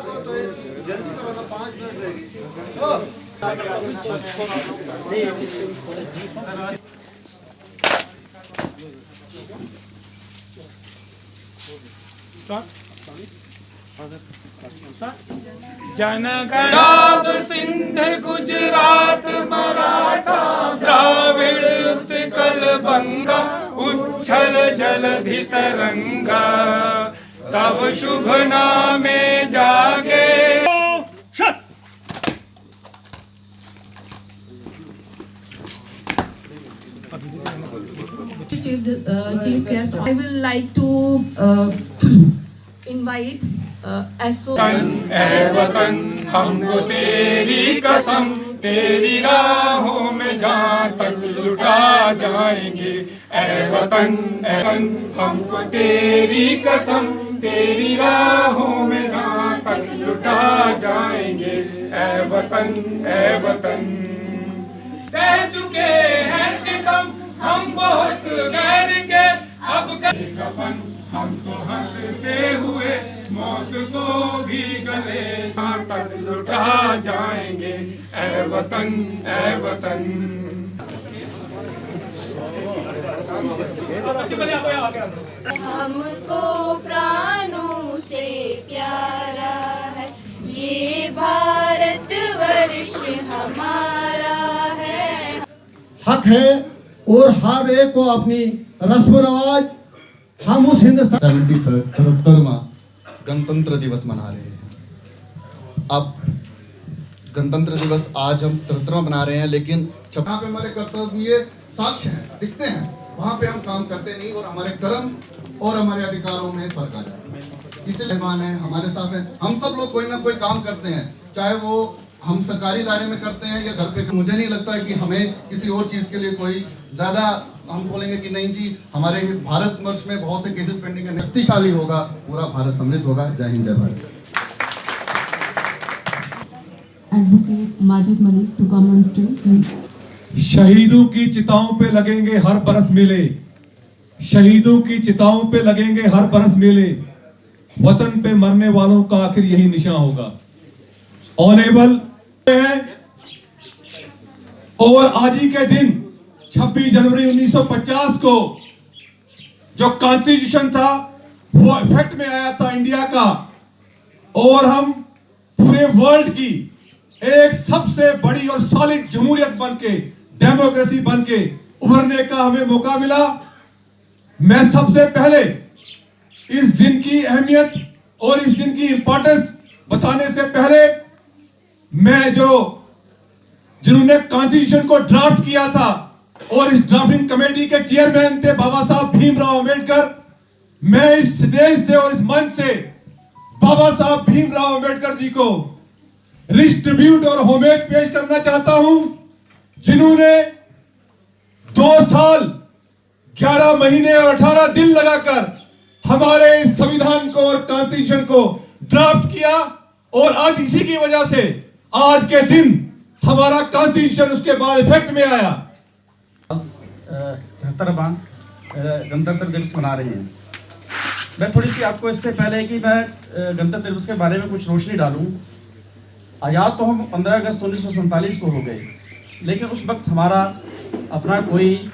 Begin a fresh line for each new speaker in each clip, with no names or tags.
जल्दी करो ना, 5 मिनट रहेगी।
जनगणा सिंध गुजरात मराठा द्राविड़ उत्कल बंगा उच्छल जलधि तरंगा तब शुभ नामे जागे।
Chief guest, I will like to invite SO.
ऐ वतन हमको तेरी कसम तेरी राहों में जहाँ तक लुटा जाएंगे। ऐ वतन हमको तेरी कसम तेरी राहों में जहाँ तक लुटा जाएंगे। ऐ वतन सह चुके हैं सितम हम बहुत गैर के अब कफन हम तो हंसते हुए मौत को भी गले तक लुटा जाएंगे। ऐ वतन
हमको प्राणों से प्यारा है ये भारत वर्ष हमारा है।
हक है और हर एक को अपनी रस्म रवाज हम उस हिंदुस्तान
73वां गणतंत्र दिवस मना रहे हैं। अब गणतंत्र दिवस आज हम 73वां मना रहे हैं, लेकिन जहाँ पे हमारे कर्तव्य साक्ष्य हैं, दिखते हैं, वहाँ पे हम काम करते नहीं और हमारे कर्म और हमारे अधिकारों में फर्क आ जाता है। इसलिए मेहमान है, हमारे साथ हैं, हम सब लोग कोई ना कोई काम करते हैं, चाहे वो हम सरकारी दायरे में करते हैं या घर पे। मुझे नहीं लगता कि हमें किसी और चीज़ के लिए कोई ज़्यादा हम बोलेंगे कि नहीं जी हमारे भारतवर्ष में बहुत से केसेस पेंडिंग है। शक्तिशाली होगा, पूरा भारत समृद्ध होगा। जय हिंद, जय Bharat.
Advocate Majid Malik to come on stage.
शहीदों की चिताओं पे लगेंगे हर बरस मेले, शहीदों की चिताओं पे लगेंगे हर बरस मेले, वतन पे मरने वालों का आखिर यही निशान होगा। ऑनेबल है और आज ही के दिन 26 जनवरी 1950 को जो कॉन्स्टिट्यूशन था वो इफेक्ट में आया था इंडिया का, और हम पूरे वर्ल्ड की एक सबसे बड़ी और सॉलिड जमहूरियत बनके, डेमोक्रेसी बनके उभरने का हमें मौका मिला। मैं सबसे पहले इस दिन की अहमियत और इस दिन की इंपॉर्टेंस बताने से पहले मैं जिन्होंने कॉन्स्टिट्यूशन को ड्राफ्ट किया था और इस ड्राफ्टिंग कमेटी के चेयरमैन थे बाबा साहब भीमराव अंबेडकर, मैं इस स्टेज से और इस मंच से बाबा साहब भीमराव अंबेडकर जी को रिच ट्रिब्यूट और होमेज पेश करना चाहता हूं, जिन्होंने 2 साल 11 महीने और 18 दिन लगाकर हमारे इस संविधान को और कॉन्स्टिट्यूशन को ड्राफ्ट किया, और आज इसी की वजह से आज के दिन हमारा कॉन्स्टिट्यूशन उसके बाद इफेक्ट में आया।
73वां गणतंत्र दिवस मना रहे हैं। मैं थोड़ी सी आपको इससे पहले कि मैं गणतंत्र दिवस के बारे में कुछ रोशनी डालूं, आज़ाद तो हम 15 अगस्त 1947 को हो गए, लेकिन उस वक्त हमारा अपना कोई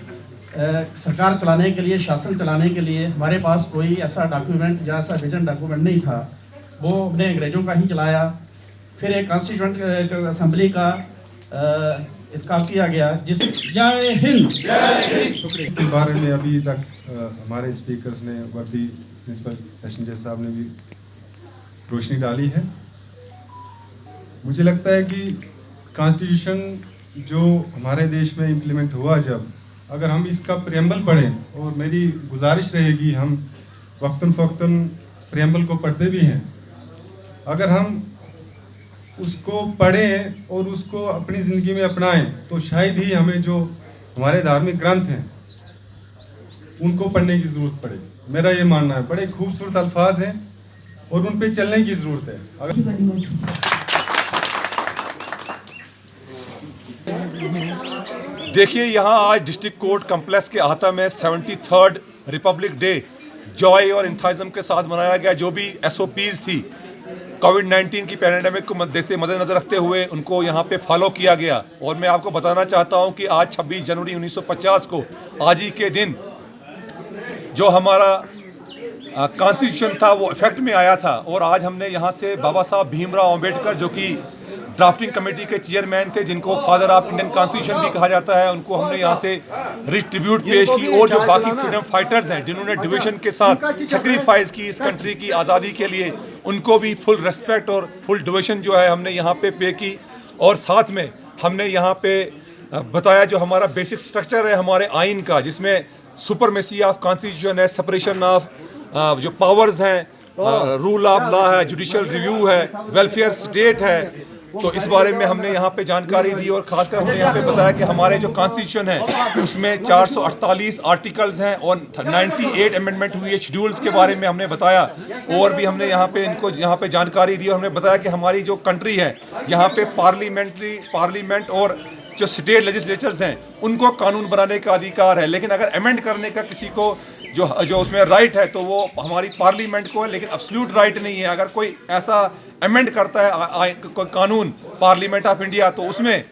सरकार चलाने के लिए, शासन चलाने के लिए हमारे पास कोई ऐसा डॉक्यूमेंट या ऐसा विजन डॉक्यूमेंट नहीं था। वो हमने अंग्रेज़ों का ही चलाया। फिर एक कॉन्स्टिट्यूंट असेंबली का इत्काब किया गया, जिस जय हिंद
के बारे में अभी तक हमारे स्पीकर्स ने, वर्दी प्रिंसिपल सेशन जज साहब ने भी रोशनी डाली है। मुझे लगता है कि कॉन्स्टिट्यूशन जो हमारे देश में इम्प्लीमेंट हुआ, जब अगर हम इसका प्रेम्बल पढ़ें, और मेरी गुजारिश रहेगी हम वक्तन फ़क्तन प्रेम्बल को पढ़ते भी हैं, अगर हम उसको पढ़ें और उसको अपनी ज़िंदगी में अपनाएं तो शायद ही हमें जो हमारे धार्मिक ग्रंथ हैं उनको पढ़ने की ज़रूरत पड़े। मेरा ये मानना है, बड़े खूबसूरत अल्फाज हैं और उन पे चलने की ज़रूरत है।
देखिए, यहाँ आज डिस्ट्रिक्ट कोर्ट कम्प्लेक्स के अहाता में 73rd रिपब्लिक डे जॉय और इंथाइज्म के साथ मनाया गया। जो भी SOPs थी कोविड-19 की पैंडेमिक को मद्देनज़र रखते हुए उनको यहाँ पे फॉलो किया गया। और मैं आपको बताना चाहता हूँ कि आज 26 जनवरी 1950 को आज ही के दिन जो हमारा कॉन्स्टिट्यूशन था वो इफेक्ट में आया था। और आज हमने यहाँ से बाबा साहब भीमराव अम्बेडकर जो कि ड्राफ्टिंग कमेटी के चेयरमैन थे, जिनको फादर ऑफ इंडियन कॉन्स्टिट्यूशन भी कहा जाता है, उनको हमने यहाँ से रिच ट्रिब्यूट पेश की। और जो बाकी फ्रीडम फाइटर्स हैं जिन्होंने डिवीजन के साथ सेक्रीफाइस की इस कंट्री की आज़ादी के लिए, उनको भी फुल रेस्पेक्ट और फुल डिवीजन जो है हमने यहाँ पे की। और साथ में हमने यहाँ पे बताया जो हमारा बेसिक स्ट्रक्चर है हमारे आइन का, जिसमें सुपरमेसी ऑफ कॉन्स्टिट्यूशन है, सेपरेशन ऑफ जो पावर्स हैं, रूल ऑफ लॉ है, जुडिशियल रिव्यू है, वेलफेयर स्टेट है। तो इस बारे में हमने यहाँ पे जानकारी दी। और खासकर हमने यहाँ पे बताया कि हमारे जो कॉन्स्टिट्यूशन है उसमें 448 आर्टिकल्स हैं और 98 अमेंडमेंट हुई है। शेड्यूल्स के बारे में हमने बताया। और भी हमने यहाँ पे इनको यहाँ पे जानकारी दी। और हमने बताया कि हमारी जो कंट्री है यहाँ पे पार्लियामेंट और जो स्टेट लेजिस्लेचर्स हैं उनको कानून बनाने का अधिकार है, लेकिन अगर अमेंड करने का किसी को जो उसमें राइट है तो वो हमारी पार्लियामेंट को है, लेकिन एब्सोल्यूट राइट नहीं है। अगर कोई ऐसा अमेंड करता है कानून पार्लियामेंट ऑफ इंडिया तो उसमें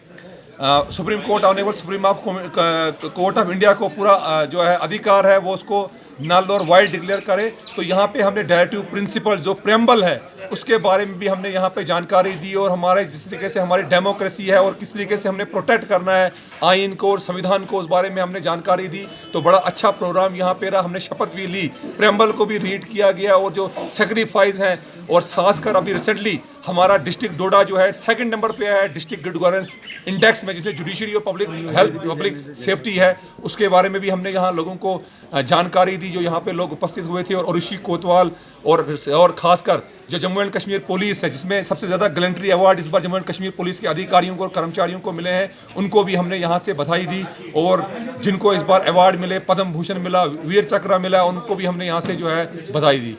supreme court honourable supreme court of India को पूरा जो है अधिकार है वो उसको नल और वाइड डिक्लेयर करे। तो यहाँ पे हमने डायरेक्टिव प्रिंसिपल जो प्रेम्बल है उसके बारे में भी हमने यहाँ पे जानकारी दी। और हमारे जिस तरीके से हमारी डेमोक्रेसी है और किस तरीके से हमने प्रोटेक्ट करना है आइन को और संविधान को, उस बारे में हमने जानकारी दी। तो बड़ा अच्छा प्रोग्राम यहाँ पे रहा। हमने शपथ भी ली, प्रेम्बल को भी रीड किया गया और जो सेक्रीफाइस हैं। और खासकर अभी रिसेंटली हमारा डिस्ट्रिक्ट डोडा जो है 2nd नंबर पे है डिस्ट्रिक्ट गुड गवर्नेंस इंडेक्स में, जिसमें जुडिशरी और पब्लिक हेल्थ पब्लिक सेफ्टी है, उसके बारे में भी हमने यहाँ लोगों को जानकारी दी जो यहाँ पे लोग उपस्थित हुए थे। और ऋषि कोतवाल और खासकर जो जम्मू एंड कश्मीर पुलिस है, जिसमें सबसे ज़्यादा गैलेंट्री अवार्ड इस बार जम्मू एंड कश्मीर पुलिस के अधिकारियों को और कर्मचारियों को मिले हैं, उनको भी हमने यहाँ से बधाई दी। और जिनको इस बार अवार्ड मिले, पद्म भूषण मिला, वीर चक्र मिला, उनको भी हमने यहाँ से जो है बधाई दी।